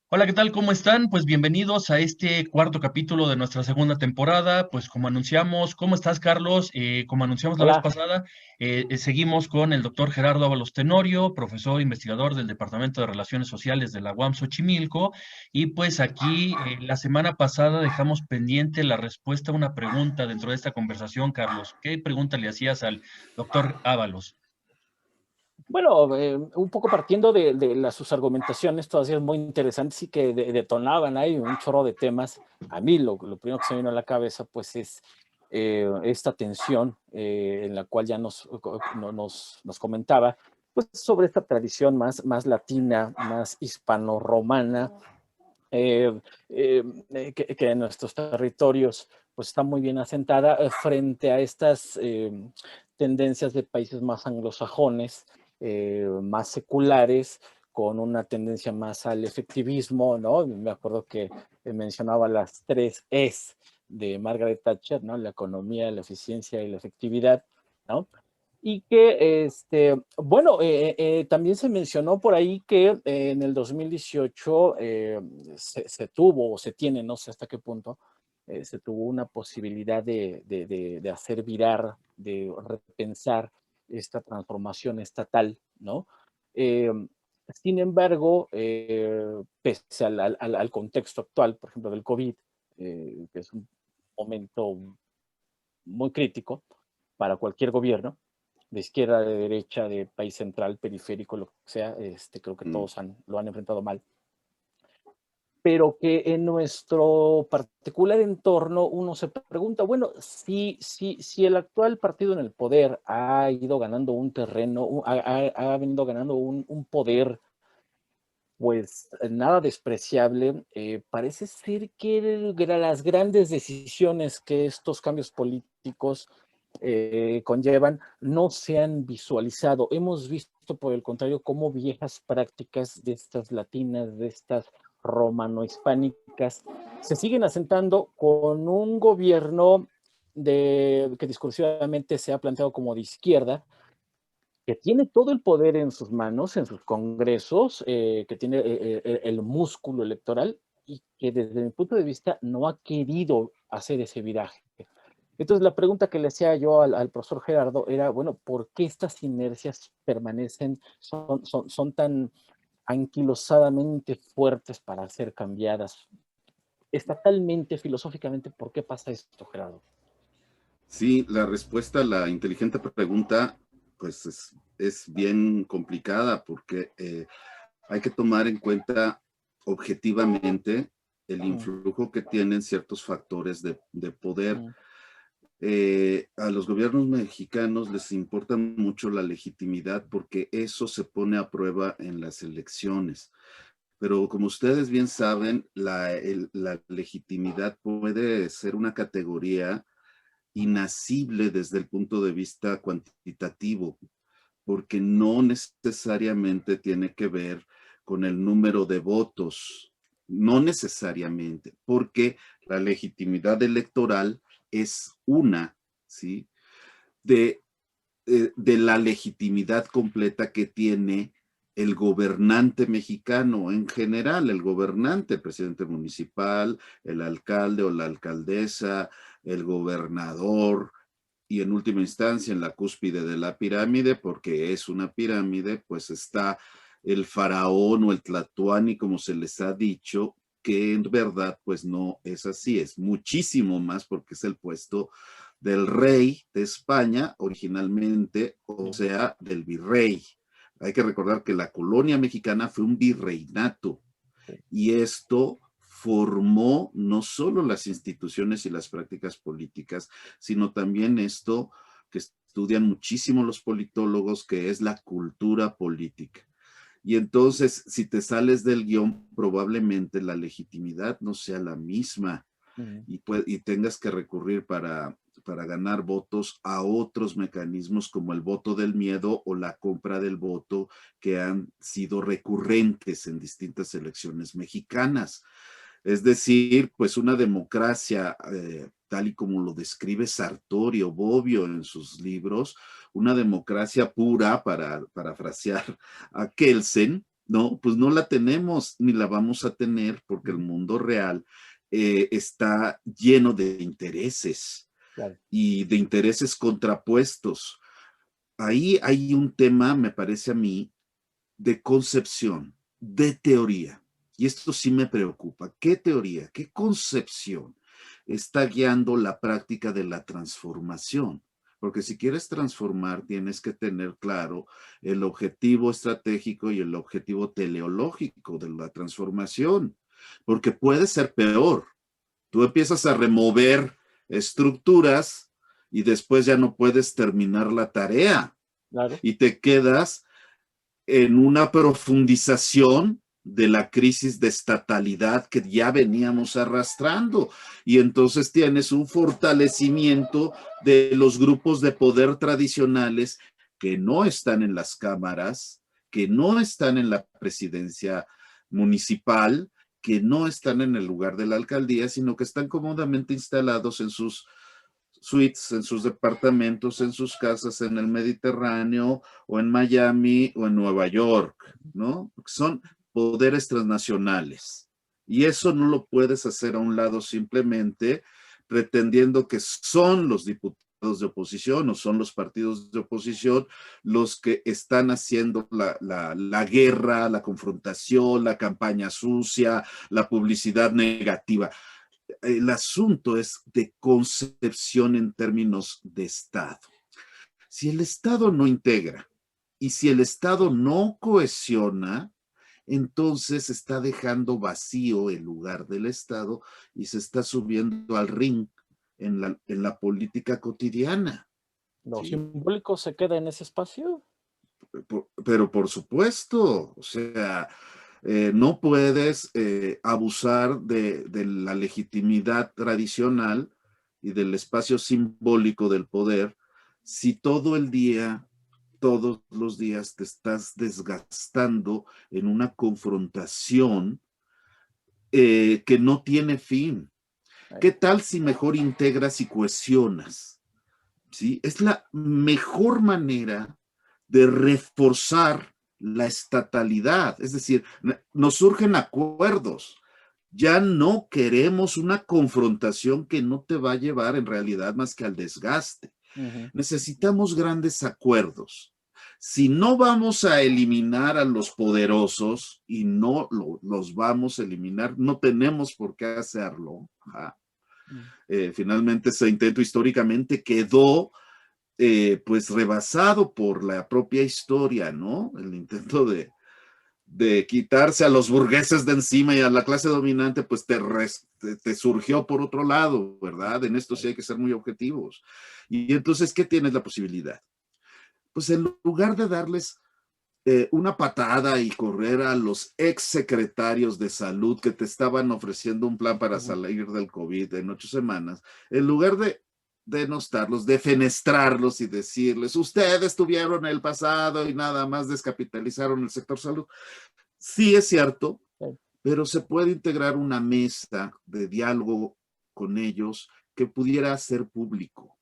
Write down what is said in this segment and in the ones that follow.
Hola, ¿qué tal? ¿Cómo están? Pues bienvenidos a este cuarto capítulo de nuestra segunda temporada. Pues como anunciamos, ¿cómo estás, Carlos? Como anunciamos la vez Hola. pasada, seguimos con el doctor Gerardo Ábalos Tenorio, profesor investigador del Departamento de Relaciones Sociales de la UAM Xochimilco. Y pues aquí, la semana pasada dejamos pendiente la respuesta a una pregunta dentro de esta conversación, Carlos. ¿Qué pregunta le hacías al doctor Ábalos? Bueno, un poco partiendo de sus argumentaciones, todas ellas muy interesantes y que detonaban ahí un chorro de temas. A mí lo primero que se me vino a la cabeza, pues, es esta tensión en la cual ya nos comentaba, pues, sobre esta tradición más latina, más hispano-romana, eh, que en nuestros territorios pues está muy bien asentada frente a estas tendencias de países más anglosajones, más seculares, con una tendencia más al efectivismo, ¿no? Me acuerdo que mencionaba las tres Es de Margaret Thatcher, ¿no? La economía, la eficiencia y la efectividad, ¿no? Y que, bueno, también se mencionó por ahí que en el 2018 se tuvo o se tiene, no sé hasta qué punto, se tuvo una posibilidad de hacer virar, de repensar esta transformación estatal, ¿no? Eh, Sin embargo, pese al contexto actual, por ejemplo, del COVID, que es un momento muy crítico para cualquier gobierno, de izquierda, de derecha, de país central, periférico, lo que sea, creo que Mm. todos lo han enfrentado mal, pero que en nuestro particular entorno uno se pregunta, bueno, si el actual partido en el poder ha ido ganando un terreno, ha venido ganando un poder, pues nada despreciable, parece ser que las grandes decisiones que estos cambios políticos conllevan no se han visualizado. Hemos visto, por el contrario, cómo viejas prácticas de estas latinas, de estas romano-hispánicas, se siguen asentando con un gobierno que discursivamente se ha planteado como de izquierda, que tiene todo el poder en sus manos, en sus congresos, que tiene el músculo electoral y que desde mi punto de vista no ha querido hacer ese viraje. Entonces, la pregunta que le hacía yo al profesor Gerardo era, bueno, ¿por qué estas inercias permanecen, son tan anquilosadamente fuertes para ser cambiadas? Estatalmente, filosóficamente, ¿por qué pasa esto, Gerardo? Sí, la respuesta a la inteligente pregunta, pues es bien complicada porque hay que tomar en cuenta objetivamente el Mm, influjo que tienen ciertos factores de poder. mm, A los gobiernos mexicanos les importa mucho la legitimidad porque eso se pone a prueba en las elecciones. Pero como ustedes bien saben, la legitimidad puede ser una categoría inasible desde el punto de vista cuantitativo, porque no necesariamente tiene que ver con el número de votos, no necesariamente, porque la legitimidad electoral es una, ¿sí? De, de la legitimidad completa que tiene el gobernante mexicano en general, el gobernante, el presidente municipal, el alcalde o la alcaldesa, el gobernador, y en última instancia en la cúspide de la pirámide, porque es una pirámide, pues está el faraón o el tlatoani, como se les ha dicho, que en verdad pues no es así, es muchísimo más porque es el puesto del rey de España originalmente, o mm, sea, del virrey. Hay que recordar que la colonia mexicana fue un virreinato sí. y esto formó no solo las instituciones y las prácticas políticas, sino también esto que estudian muchísimo los politólogos, que es la cultura política. Y entonces, si te sales del guión, probablemente la legitimidad no sea la misma Mm, y tengas que recurrir para ganar votos a otros mecanismos como el voto del miedo o la compra del voto que han sido recurrentes en distintas elecciones mexicanas. Es decir, pues una democracia, tal y como lo describe Sartori o Bobbio en sus libros, una democracia pura, para parafrasear a Kelsen, No, pues no la tenemos ni la vamos a tener porque el mundo real está lleno de intereses Claro. y de intereses contrapuestos. Ahí hay un tema, me parece a mí, de concepción, de teoría. Y esto sí me preocupa. ¿Qué teoría, qué concepción está guiando la práctica de la transformación? Porque si quieres transformar, tienes que tener claro el objetivo estratégico y el objetivo teleológico de la transformación, porque puede ser peor. Tú empiezas a remover estructuras y después ya no puedes terminar la tarea Claro. y te quedas en una profundización de la crisis de estatalidad que ya veníamos arrastrando. Y entonces tienes un fortalecimiento de los grupos de poder tradicionales que no están en las cámaras, que no están en la presidencia municipal, que no están en el lugar de la alcaldía, sino que están cómodamente instalados en sus suites, en sus departamentos, en sus casas en el Mediterráneo o en Miami o en Nueva York, ¿no? Son poderes transnacionales. Y eso no lo puedes hacer a un lado simplemente pretendiendo que son los diputados de oposición o son los partidos de oposición los que están haciendo la guerra, la confrontación, la campaña sucia, la publicidad negativa. El asunto es de concepción en términos de Estado. Si el Estado no integra y si el Estado no cohesiona, entonces está dejando vacío el lugar del Estado y se está subiendo al ring en la política cotidiana. ¿Lo ¿Sí? simbólico se queda en ese espacio? Pero por supuesto, o sea, no puedes abusar de la legitimidad tradicional y del espacio simbólico del poder si todo el día, todos los días te estás desgastando en una confrontación que no tiene fin. ¿Qué tal si mejor integras y cohesionas? ¿Sí? Es la mejor manera de reforzar la estatalidad. Es decir, nos surgen acuerdos. Ya no queremos una confrontación que no te va a llevar en realidad más que al desgaste. Necesitamos grandes acuerdos. Si no vamos a eliminar a los poderosos y no los vamos a eliminar, no tenemos por qué hacerlo. Finalmente ese intento históricamente quedó pues rebasado por la propia historia, ¿no? El intento de quitarse a los burgueses de encima y a la clase dominante, pues te surgió por otro lado, ¿verdad? En esto sí hay que ser muy objetivos. Y entonces, ¿qué tienes la posibilidad? Pues en lugar de darles una patada y correr a los ex secretarios de salud que te estaban ofreciendo un plan para salir del COVID en 8 semanas, en lugar de denostarlos, de fenestrarlos y decirles, ustedes tuvieron el pasado y nada más descapitalizaron el sector salud. Sí es cierto, pero se puede integrar una mesa de diálogo con ellos que pudiera ser público.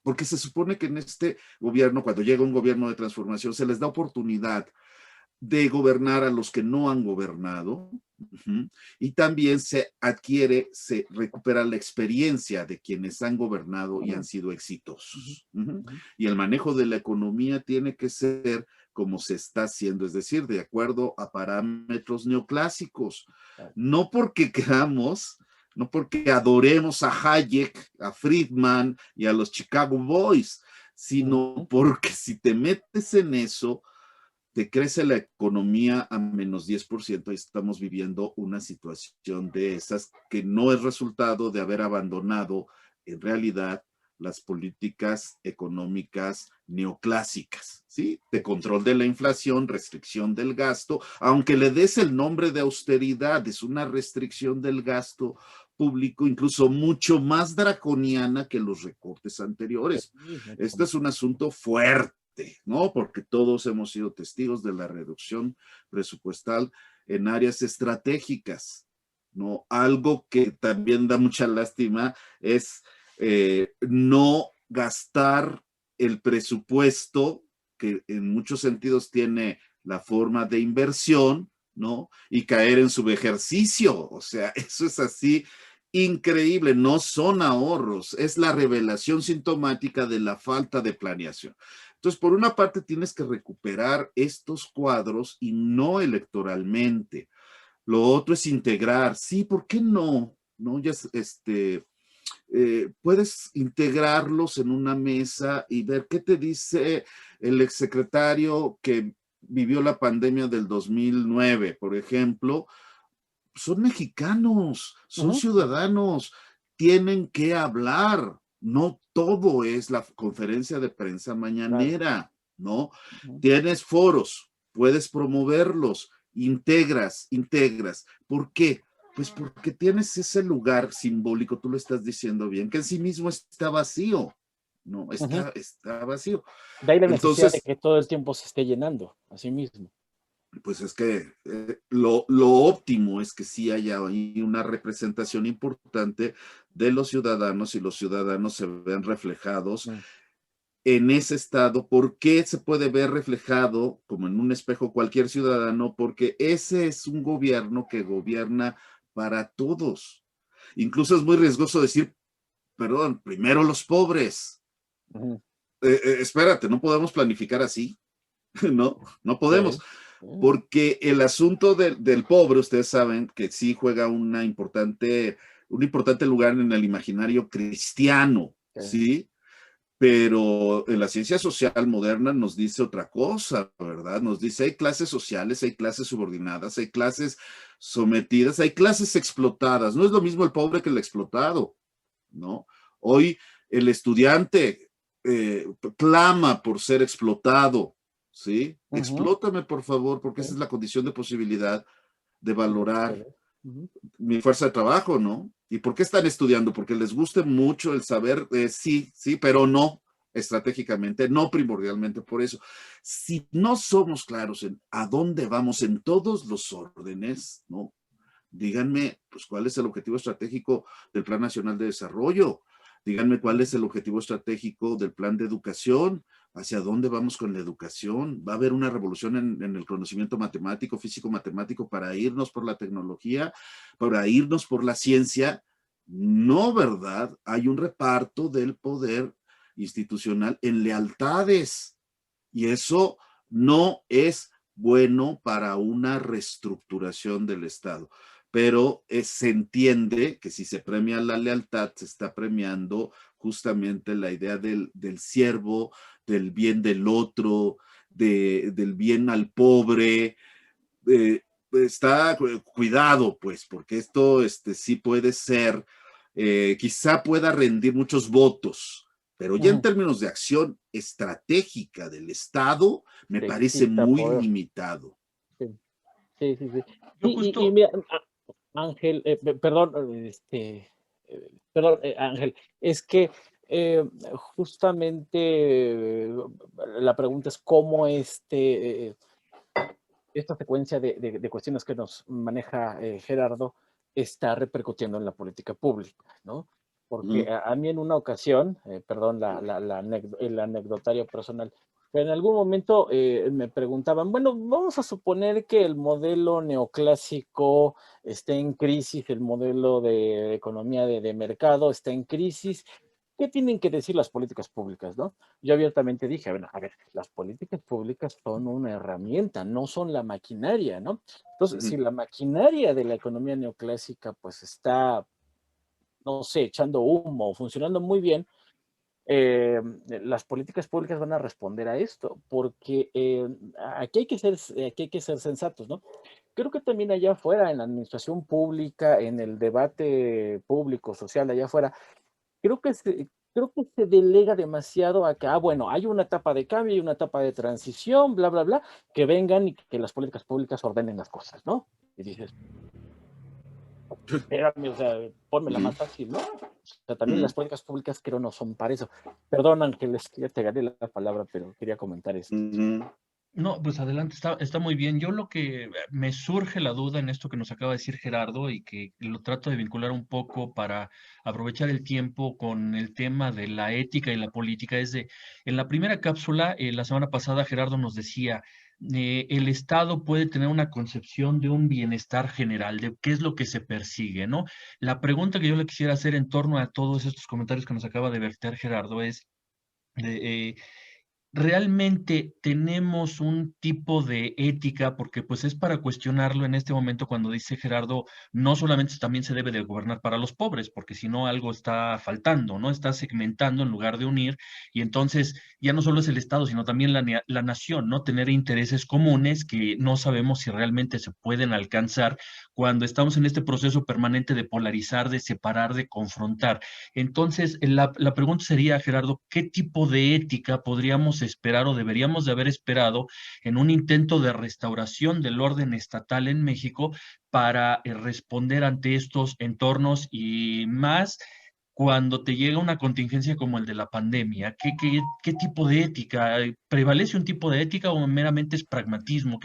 Porque se supone que en este gobierno, cuando llega un gobierno de transformación, se les da oportunidad de gobernar a los que no han gobernado, y también se recupera la experiencia de quienes han gobernado y han sido exitosos. Y el manejo de la economía tiene que ser como se está haciendo, es decir, de acuerdo a parámetros neoclásicos. No porque queramos, no porque adoremos a Hayek, a Friedman y a los Chicago Boys, sino porque si te metes en eso, te crece la economía a menos 10% y estamos viviendo una situación de esas que no es resultado de haber abandonado en realidad las políticas económicas neoclásicas, ¿sí? De control de la inflación, restricción del gasto, aunque le des el nombre de austeridad, es una restricción del gasto público incluso mucho más draconiana que los recortes anteriores. Este es un asunto fuerte, ¿no? Porque todos hemos sido testigos de la reducción presupuestal en áreas estratégicas, ¿no? Algo que también da mucha lástima es no gastar el presupuesto que en muchos sentidos tiene la forma de inversión, ¿no? Y caer en subejercicio. O sea, eso es así increíble, no son ahorros, es la revelación sintomática de la falta de planeación. Entonces, por una parte, tienes que recuperar estos cuadros y no electoralmente. Lo otro es integrar. Sí, ¿por qué no? ¿No? Ya puedes integrarlos en una mesa y ver qué te dice el exsecretario que vivió la pandemia del 2009, por ejemplo. Son mexicanos, son ciudadanos, tienen que hablar. No todo es la conferencia de prensa mañanera, ¿no? Tienes foros, puedes promoverlos, integras. ¿Por qué? Pues porque tienes ese lugar simbólico, tú lo estás diciendo bien, que en sí mismo está vacío, ¿no? Está vacío. De ahí la necesidad de Entonces, que todo el tiempo se esté llenando a sí mismo. pues es que lo óptimo es que sí haya ahí una representación importante de los ciudadanos y los ciudadanos se vean reflejados en ese estado. ¿Por qué se puede ver reflejado como en un espejo cualquier ciudadano? Porque ese es un gobierno que gobierna para todos. Incluso es muy riesgoso decir, perdón, primero los pobres. Espérate, no podemos planificar así, ¿no? No podemos. Porque el asunto del pobre, ustedes saben que sí juega un importante lugar en el imaginario cristiano, ¿sí? Pero en la ciencia social moderna nos dice otra cosa, ¿verdad? Nos dice, hay clases sociales, hay clases subordinadas, hay clases sometidas, hay clases explotadas. No es lo mismo el pobre que el explotado, ¿no? Hoy el estudiante clama por ser explotado, ¿sí? Explótame, por favor, porque esa es la condición de posibilidad de valorar mi fuerza de trabajo, ¿no? ¿Y por qué están estudiando? Porque les gusta mucho el saber, sí, pero no estratégicamente, no primordialmente por eso. Si no somos claros en a dónde vamos en todos los órdenes, ¿no? Díganme, pues, ¿cuál es el objetivo estratégico del Plan Nacional de Desarrollo? Díganme cuál es el objetivo estratégico del plan de educación, hacia dónde vamos con la educación. ¿Va a haber una revolución en el conocimiento matemático, físico-matemático para irnos por la tecnología, para irnos por la ciencia? No, ¿verdad? Hay un reparto del poder institucional en lealtades y eso no es bueno para una reestructuración del Estado. Pero se entiende que si se premia la lealtad, se está premiando justamente la idea del siervo, del bien del otro, del bien al pobre. Está cuidado, pues, porque esto sí puede ser, quizá pueda rendir muchos votos, pero ya en términos de acción estratégica del Estado, me parece muy limitado. Sí. Yo Y justo, mira, Ángel, perdón, Ángel, es que justamente la pregunta es cómo esta secuencia de cuestiones que nos maneja Gerardo está repercutiendo en la política pública, ¿no? Porque a mí en una ocasión, perdón, el anecdotario personal, pero en algún momento me preguntaban, bueno, vamos a suponer que el modelo neoclásico está en crisis, el modelo de economía de mercado está en crisis. ¿Qué tienen que decir las políticas públicas, no? Yo abiertamente dije, bueno, a ver, las políticas públicas son una herramienta, no son la maquinaria, ¿no? Entonces, si la maquinaria de la economía neoclásica pues está, no sé, echando humo, funcionando muy bien, las políticas públicas van a responder a esto, porque aquí hay que ser sensatos, ¿no? Creo que también allá afuera, en la administración pública, en el debate público, social, allá afuera, creo que se delega demasiado a que, bueno, hay una etapa de cambio y una etapa de transición, bla, bla, bla, que vengan y que las políticas públicas ordenen las cosas, ¿no? Y dices, espérame, o sea, pónmela más fácil, ¿no? O sea, también las políticas públicas creo no son para eso. Perdón, Ángeles, ya te gané la palabra, pero quería comentar esto. no, pues adelante, está muy bien. Yo lo que me surge la duda en esto que nos acaba de decir Gerardo y que lo trato de vincular un poco para aprovechar el tiempo con el tema de la ética y la política es en la primera cápsula, la semana pasada Gerardo nos decía, el Estado puede tener una concepción de un bienestar general, de qué es lo que se persigue, ¿no? La pregunta que yo le quisiera hacer en torno a todos estos comentarios que nos acaba de verter Gerardo es, eh, ¿realmente tenemos un tipo de ética? Porque pues es para cuestionarlo en este momento cuando dice Gerardo, no solamente también se debe de gobernar para los pobres, porque si no algo está faltando, ¿no? Está segmentando en lugar de unir, y entonces ya no solo es el Estado, sino también la nación, ¿no? Tener intereses comunes que no sabemos si realmente se pueden alcanzar cuando estamos en este proceso permanente de polarizar, de separar, de confrontar. Entonces, la pregunta sería, Gerardo, ¿qué tipo de ética podríamos esperar o deberíamos de haber esperado en un intento de restauración del orden estatal en México para responder ante estos entornos y más cuando te llega una contingencia como el de la pandemia? ¿Qué tipo de ética? ¿Prevalece un tipo de ética o meramente es pragmatismo?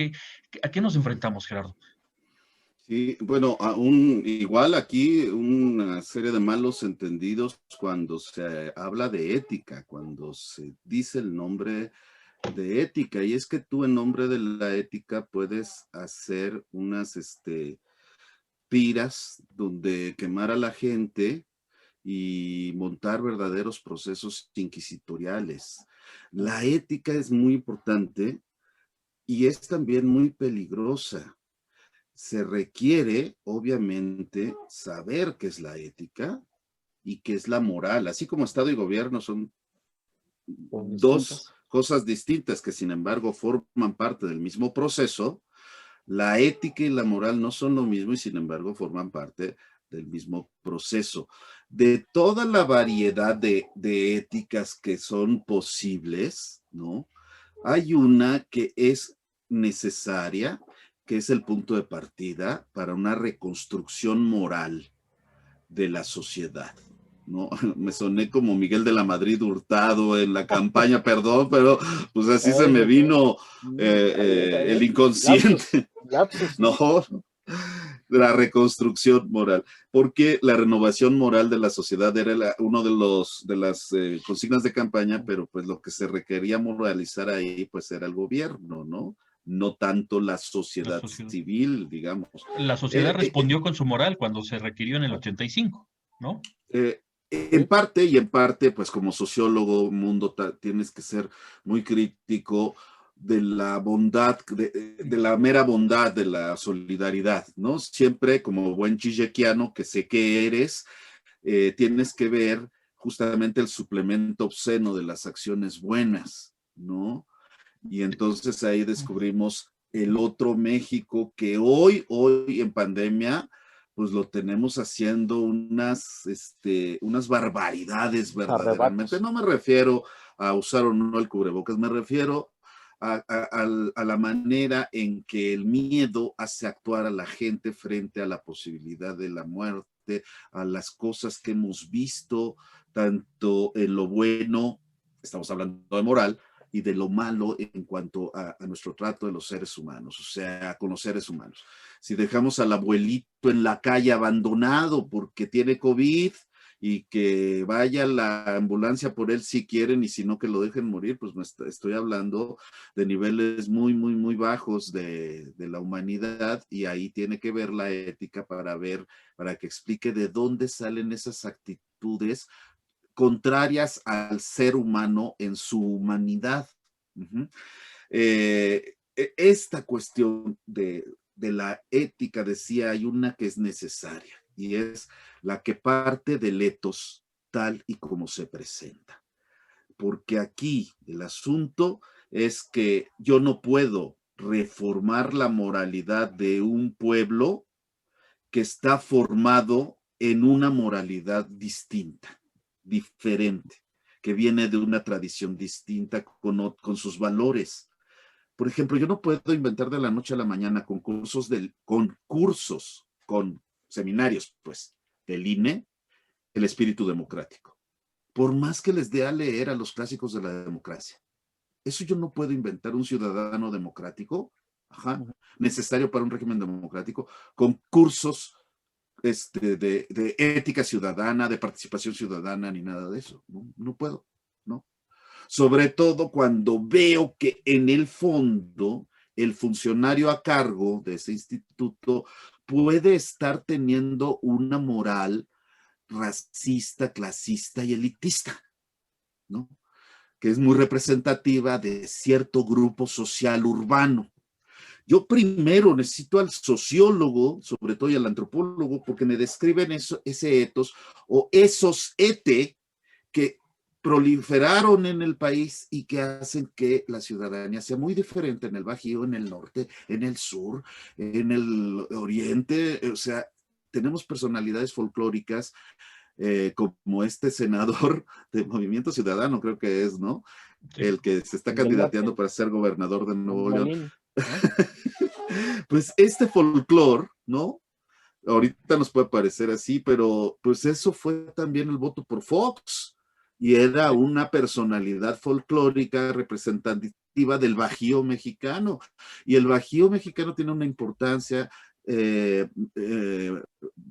¿A qué nos enfrentamos, Gerardo? Sí, bueno, igual aquí una serie de malos entendidos cuando se habla de ética, cuando se dice el nombre de ética, y es que tú en nombre de la ética puedes hacer unas tiras donde quemar a la gente y montar verdaderos procesos inquisitoriales. La ética es muy importante y es también muy peligrosa. Se requiere, obviamente, saber qué es la ética y qué es la moral, así como Estado y gobierno son Son dos distintas. cosas distintas que sin embargo forman parte del mismo proceso. La ética y la moral no son lo mismo y sin embargo forman parte del mismo proceso. De toda la variedad de éticas que son posibles, ¿no? Hay una que es necesaria, que es el punto de partida para una reconstrucción moral de la sociedad. ¿No? Me soné como Miguel de la Madrid Hurtado en la campaña, perdón, pero pues así se me vino Está el bien. Lapsus, inconsciente. lapsus. No, la reconstrucción moral, porque la renovación moral de la sociedad era uno de las consignas de campaña, pero pues lo que se requería moralizar ahí pues era el gobierno, ¿no? No tanto la La sociedad sociedad. civil, digamos. La sociedad Eh, eh, respondió con su moral cuando se requirió en el 85, ¿no? En parte y en parte, pues como sociólogo, tienes que ser muy crítico de la bondad, de la mera bondad de la solidaridad, ¿no? Siempre como buen chijequiano que sé que eres, tienes que ver justamente el suplemento obsceno de las acciones buenas, ¿no? Y entonces ahí descubrimos el otro México que hoy en pandemia, pues lo tenemos haciendo unas barbaridades verdaderamente. Arrebatos. No me refiero a usar o no el cubrebocas, me refiero a la manera en que el miedo hace actuar a la gente frente a la posibilidad de la muerte, a las cosas que hemos visto, tanto en lo bueno, estamos hablando de moral, y de lo malo en cuanto a nuestro trato de los seres humanos, o sea, con los seres humanos. Si dejamos al abuelito en la calle abandonado porque tiene COVID y que vaya la ambulancia por él si quieren y si no que lo dejen morir, pues estoy hablando de niveles muy bajos de la humanidad, y ahí tiene que ver la ética para que explique de dónde salen esas actitudes contrarias al ser humano en su humanidad. Uh-huh. Esta cuestión de la ética, decía, hay una que es necesaria y es la que parte del etos tal y como se presenta. Porque aquí el asunto es que yo no puedo reformar la moralidad de un pueblo que está formado en una moralidad distinta, diferente, que viene de una tradición distinta con sus valores. Por ejemplo, yo no puedo inventar de la noche a la mañana con seminarios, pues, del INE, el espíritu democrático. Por más que les dé a leer a los clásicos de la democracia. Eso yo no puedo inventar un ciudadano democrático, ajá, necesario para un régimen democrático, con cursos de ética ciudadana, de participación ciudadana, ni nada de eso. No puedo, ¿no? Sobre todo cuando veo que en el fondo el funcionario a cargo de ese instituto puede estar teniendo una moral racista, clasista y elitista, ¿no? Que es muy representativa de cierto grupo social urbano. Yo primero necesito al sociólogo, sobre todo y al antropólogo, porque me describen ese etos o esos ete que proliferaron en el país y que hacen que la ciudadanía sea muy diferente en el Bajío, en el norte, en el sur, en el oriente. O sea, tenemos personalidades folclóricas como este senador de Movimiento Ciudadano, creo que es, ¿no? Sí. El que se está candidateando para ser gobernador de Nuevo León. ¿No? Pues este folclore, ¿no? Ahorita nos puede parecer así, pero pues eso fue también el voto por Fox y era una personalidad folclórica representativa del Bajío mexicano. Y el Bajío mexicano tiene una importancia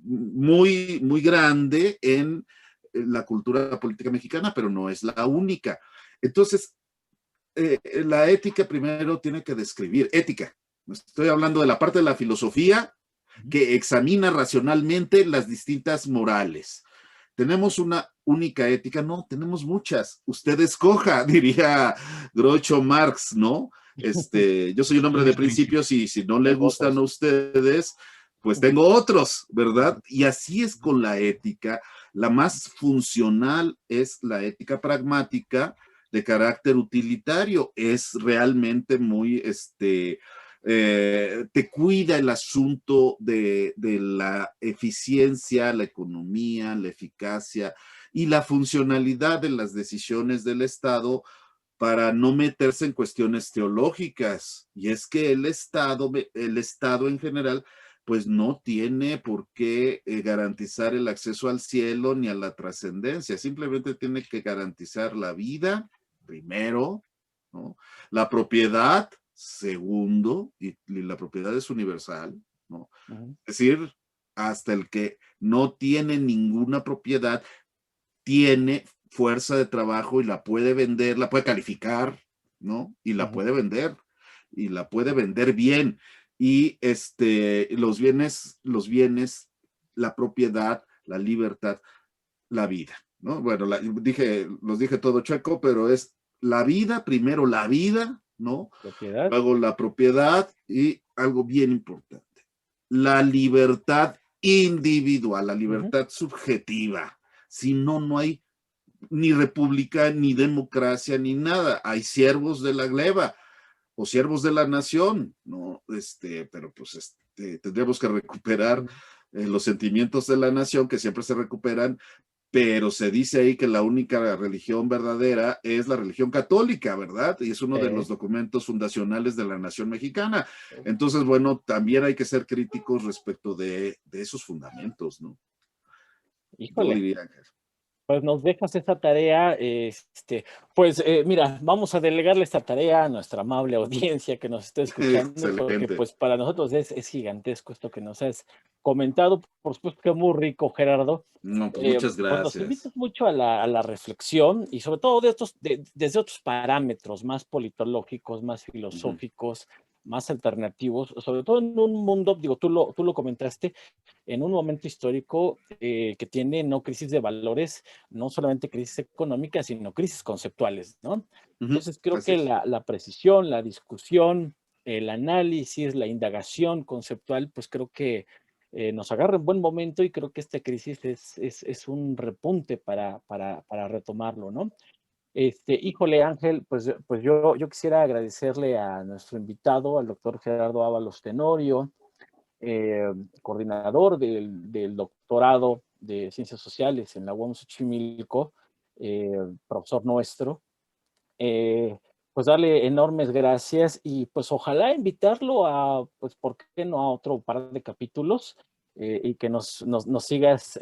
muy, muy grande en la cultura política mexicana, pero no es la única. Entonces, la ética primero tiene que describir, ética, estoy hablando de la parte de la filosofía que examina racionalmente las distintas morales. ¿Tenemos una única ética? No, tenemos muchas. Usted escoja, diría Groucho Marx, ¿no? Yo soy un hombre de principios y si no le gustan a ustedes, pues tengo otros, ¿verdad? Y así es con la ética. La más funcional es la ética pragmática de carácter utilitario. Es realmente muy, te cuida el asunto de la eficiencia, la economía, la eficacia y la funcionalidad de las decisiones del Estado para no meterse en cuestiones teológicas. Y es que el Estado en general, pues no tiene por qué garantizar el acceso al cielo ni a la trascendencia, simplemente tiene que garantizar la vida, primero, ¿no? La propiedad, segundo, y la propiedad es universal, ¿no? Es decir, hasta el que no tiene ninguna propiedad, tiene fuerza de trabajo y la puede vender, la puede calificar, ¿no? Y la puede vender, y la puede vender bien. Y los bienes, la propiedad, la libertad, la vida, ¿no? Bueno, los dije todo chueco, pero es la vida, primero la vida, ¿no? Propiedad. Luego la propiedad y algo bien importante, la libertad individual, la libertad subjetiva. Si no, no hay ni república, ni democracia, ni nada. Hay siervos de la gleba o siervos de la nación, ¿no? Pero pues tendríamos que recuperar los sentimientos de la nación que siempre se recuperan, pero se dice ahí que la única religión verdadera es la religión católica, ¿verdad? Y es uno de los documentos fundacionales de la nación mexicana. Entonces, bueno, también hay que ser críticos respecto de esos fundamentos, ¿no? Híjole. Yo diría, Ángel. Pues nos dejas esta tarea, mira, vamos a delegarle esta tarea a nuestra amable audiencia que nos esté escuchando, Excelente. porque pues para nosotros es gigantesco esto que nos has comentado, por supuesto que muy rico, Gerardo. No, pues muchas gracias. Pues nos invitas mucho a la reflexión y sobre todo desde otros parámetros más politológicos, más filosóficos, más alternativos, sobre todo en un mundo, digo, tú lo comentaste, en un momento histórico que tiene no crisis de valores, no solamente crisis económicas, sino crisis conceptuales, ¿no? Entonces creo que la precisión, la discusión, el análisis, la indagación conceptual, pues creo que nos agarra en buen momento y creo que esta crisis es un repunte para retomarlo, ¿no? Híjole, Ángel, pues yo quisiera agradecerle a nuestro invitado, al doctor Gerardo Ábalos Tenorio, coordinador del doctorado de Ciencias Sociales en la UAM Xochimilco, profesor nuestro, pues darle enormes gracias y pues ojalá invitarlo a, pues, ¿por qué no a otro par de capítulos? Y que nos sigas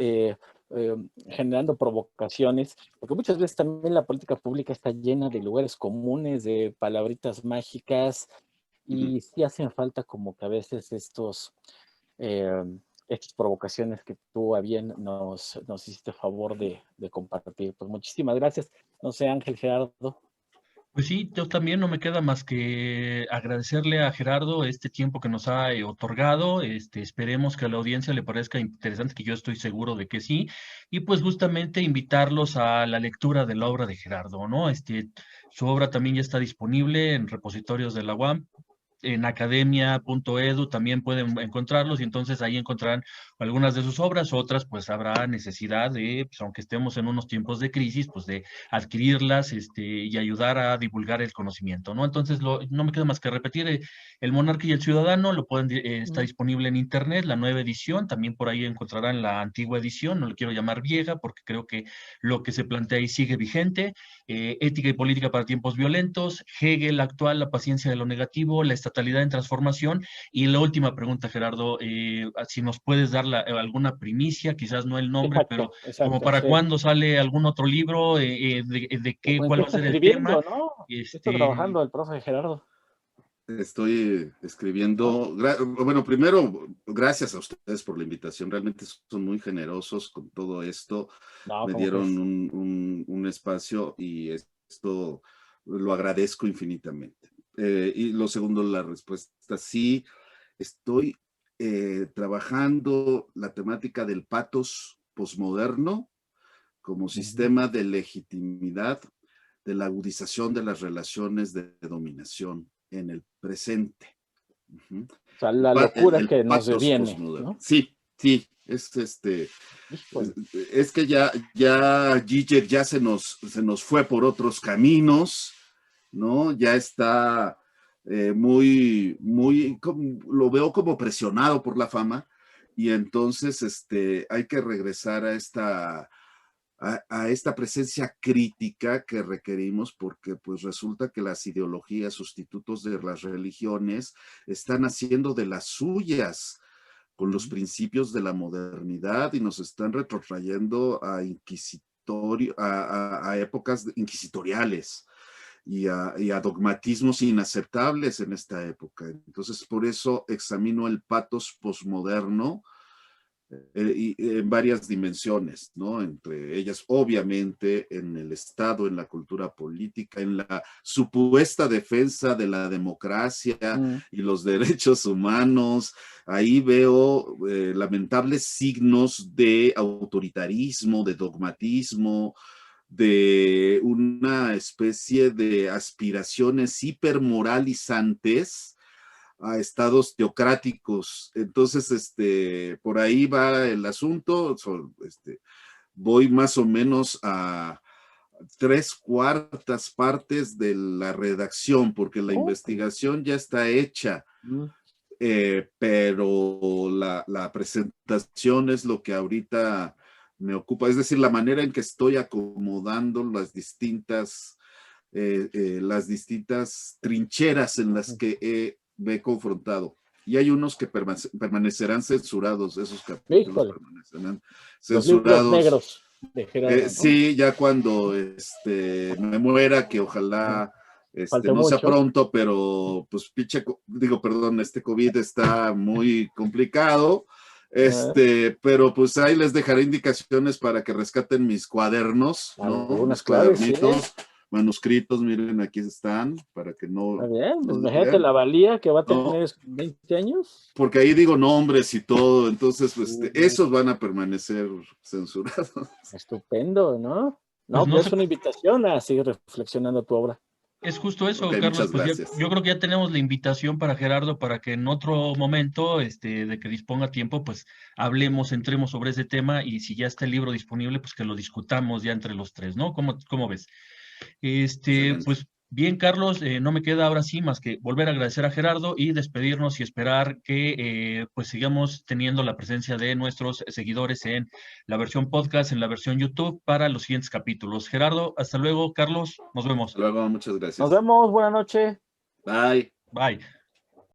generando provocaciones, porque muchas veces también la política pública está llena de lugares comunes, de palabritas mágicas, y sí hacen falta como que a veces estas provocaciones que tú a bien nos hiciste favor de compartir. Pues muchísimas gracias. No sé, Ángel, Gerardo. Pues sí, yo también no me queda más que agradecerle a Gerardo este tiempo que nos ha otorgado. Esperemos que a la audiencia le parezca interesante, que yo estoy seguro de que sí. Y pues justamente invitarlos a la lectura de la obra de Gerardo, ¿no? Su obra también ya está disponible en repositorios de la UAM. En academia.edu también pueden encontrarlos y entonces ahí encontrarán algunas de sus obras, otras pues habrá necesidad de, pues, aunque estemos en unos tiempos de crisis, pues de adquirirlas y ayudar a divulgar el conocimiento, ¿no? Entonces no me queda más que repetir, El Monarca y el Ciudadano lo pueden, está disponible en internet, la nueva edición, también por ahí encontrarán la antigua edición, no le quiero llamar vieja porque creo que lo que se plantea ahí sigue vigente. Ética y política para tiempos violentos, Hegel actual, la paciencia de lo negativo, la estatalidad en transformación. Y la última pregunta, Gerardo, si nos puedes dar alguna primicia, quizás no el nombre, pero como Exacto, para sí. cuándo sale algún otro libro, de qué, O cuál va a empieza ser el tema. escribiendo, ¿no? Está trabajando el profe Gerardo. Estoy escribiendo, bueno, primero, gracias a ustedes por la invitación, realmente son muy generosos con todo esto, No, me ¿cómo dieron crees? un espacio y esto lo agradezco infinitamente. Y lo segundo, la respuesta, sí, estoy trabajando la temática del patos posmoderno como sistema de legitimidad de la agudización de las relaciones de dominación en el presente. O sea, la locura El que nos patos deviene, postmoderno. ¿no? Sí, sí, Híjole. es que ya Giger ya se nos fue por otros caminos, ¿no? Ya está lo veo como presionado por la fama y entonces hay que regresar a esta presencia crítica que requerimos porque pues resulta que las ideologías, sustitutos de las religiones, están haciendo de las suyas con los principios de la modernidad y nos están retrotrayendo a épocas inquisitoriales y a dogmatismos inaceptables en esta época. Entonces, por eso examino el patos posmoderno y en varias dimensiones, ¿no? Entre ellas, obviamente, en el Estado, en la cultura política, en la supuesta defensa de la democracia y los derechos humanos. Ahí veo lamentables signos de autoritarismo, de dogmatismo, de una especie de aspiraciones hipermoralizantes a estados teocráticos. Entonces, por ahí va el asunto. Voy más o menos a 3/4 partes de la redacción, porque la investigación ya está hecha, pero la presentación es lo que ahorita me ocupa, es decir, la manera en que estoy acomodando las distintas trincheras en las que me he confrontado. Y hay unos que permanecerán censurados, esos capítulos Híjole. permanecerán Los libros censurados. negros de Gerardo, ¿no? Sí, ya cuando me muera, que ojalá no sea mucho. pronto, pero pues perdón, este COVID está muy complicado. Pero pues ahí les dejaré indicaciones para que rescaten mis cuadernos, ¿no? Algunas Mis claves, cuadernitos, manuscritos, miren, aquí están, para que no. Está bien, pues no imagínate vean. la valía que va a No, tener 20 años. porque ahí digo nombres y todo, entonces pues, esos van a permanecer censurados. Estupendo, ¿no? Pues No, pues es una invitación a seguir reflexionando tu obra. Es justo eso, Ok, Carlos. muchas Pues gracias. yo creo que ya tenemos la invitación para Gerardo para que en otro momento, de que disponga tiempo, pues hablemos, entremos sobre ese tema y si ya está el libro disponible, pues que lo discutamos ya entre los tres, ¿no? ¿Cómo ves? Excelente. Pues bien, Carlos, no me queda ahora sí más que volver a agradecer a Gerardo y despedirnos y esperar que pues sigamos teniendo la presencia de nuestros seguidores en la versión podcast, en la versión YouTube para los siguientes capítulos. Gerardo, hasta luego, Carlos, nos vemos. Hasta luego, muchas gracias. Nos vemos, buena noche. Bye. Bye.